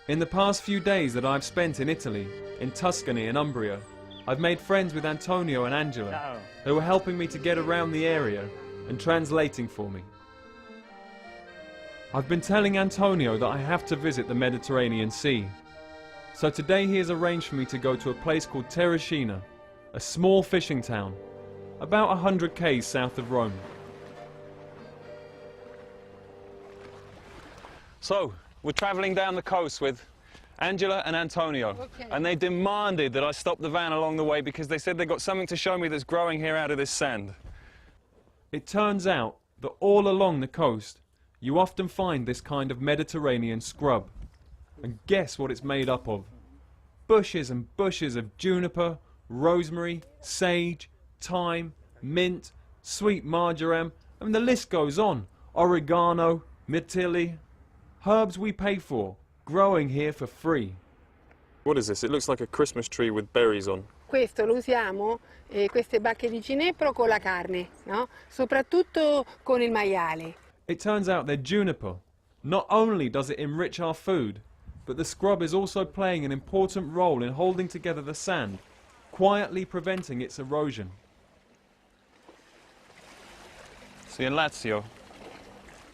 In the past few days that I've spent in Italy, in Tuscany and Umbria, I've made friends with Antonio and Angela, who are helping me to get around the area and translating for me. I've been telling Antonio that I have to visit the Mediterranean Sea. So today he has arranged for me to go to a place called Terracina, a small fishing town, about 100 km south of Rome. So, we're travelling down the coast with Angela and Antonio, and they demanded that I stop the van along the way because they said they got something to show me that's growing here out of this sand. It turns out that all along the coast, you often find this kind of Mediterranean scrub. And guess what it's made up of? Bushes and bushes of juniper, rosemary, sage, thyme, mint, sweet marjoram, and the list goes on. Oregano, myrtille, herbs we pay for, growing here for free. What is this? It looks like a Christmas tree with berries on. Questo lo usiamo, queste bacche di ginepro con la carne, no? Soprattutto con il maiale. It turns out they're juniper. Not only does it enrich our food, but the scrub is also playing an important role in holding together the sand, quietly preventing its erosion. See, in Lazio,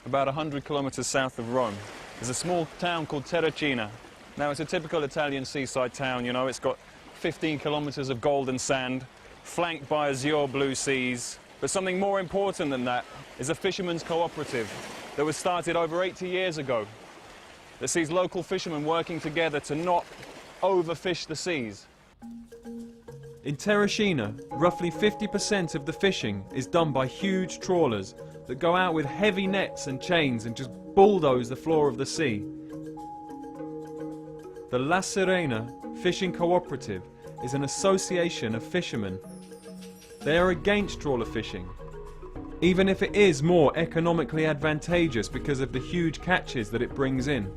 about 100 kilometers south of Rome, there's a small town called Terracina. Now, it's a typical Italian seaside town, you know. It's got 15 kilometers of golden sand, flanked by azure blue seas. But something more important than that is a fishermen's cooperative that was started over 80 years ago, that sees local fishermen working together to not overfish the seas. In Terracina, roughly 50% of the fishing is done by huge trawlers that go out with heavy nets and chains and just bulldoze the floor of the sea. The La Sirena Fishing Cooperative is an association of fishermen. They are against trawler fishing, even if it is more economically advantageous because of the huge catches that it brings in.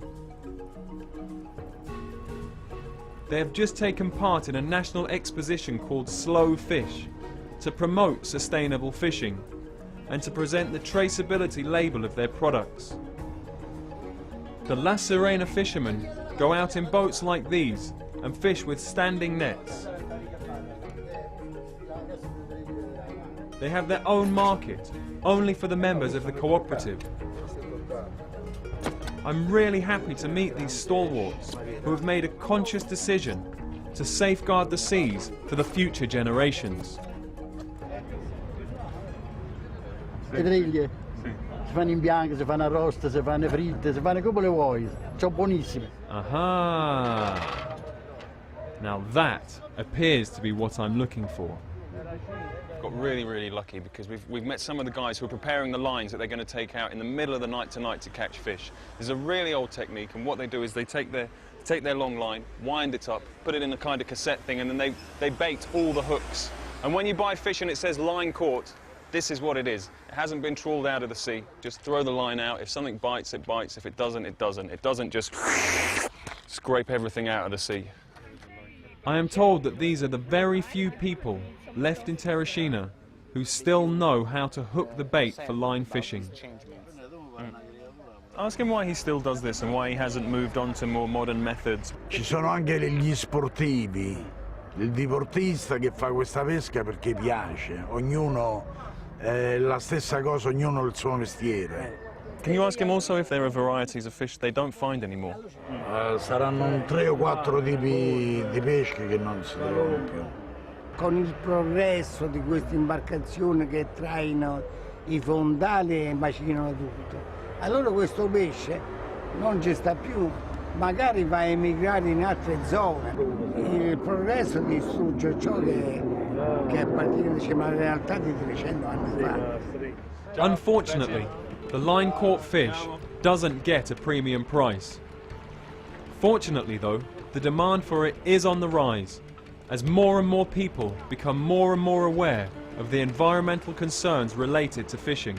They have just taken part in a national exposition called Slow Fish to promote sustainable fishing and to present the traceability label of their products. The La Sirena fishermen go out in boats like these and fish with standing nets. They have their own market, only for the members of the cooperative. I'm really happy to meet these stalwarts who have made a conscious decision to safeguard the seas for the future generations. Le triglie si fanno in bianco, si fanno arroste, si fanno fritte, si fanno come le vuoi. Sono buonissime. Aha! Now that appears to be what I'm looking for. Got really, really lucky because we've met some of the guys who are preparing the lines that they're going to take out in the middle of the night tonight to catch fish. There's a really old technique, and what they do is they take their long line, wind it up, put it in a kind of cassette thing, and then they bait all the hooks. And when you buy fish and it says line caught, this is what it is. It hasn't been trawled out of the sea. Just throw the line out. If something bites, it bites. If it doesn't, it doesn't. It doesn't just scrape everything out of the sea. I am told that these are the very few people left in Terracina who still know how to hook the bait for line fishing. Ask him why he still does this and why he hasn't moved on to more modern methods. Ci sono anche gli sportivi, il diportista che fa questa pesca perché piace. Ognuno la stessa cosa, ognuno il suo mestiere. Can you ask him also if there are varieties of fish they don't find anymore? Saranno 3 o 4 tipi di pesche che non si trovano più. Con il progresso di queste imbarcazioni che traino i fondali e macinano tutto, allora questo pesce non ci sta più, magari va a emigrare in altre zone. Il progresso distrugge ciò che appartiene, diciamo, alla realtà di 300 anni fa. Unfortunately, the line caught fish doesn't get a premium price. Fortunately though, the demand for it is on the rise, as more and more people become more and more aware of the environmental concerns related to fishing.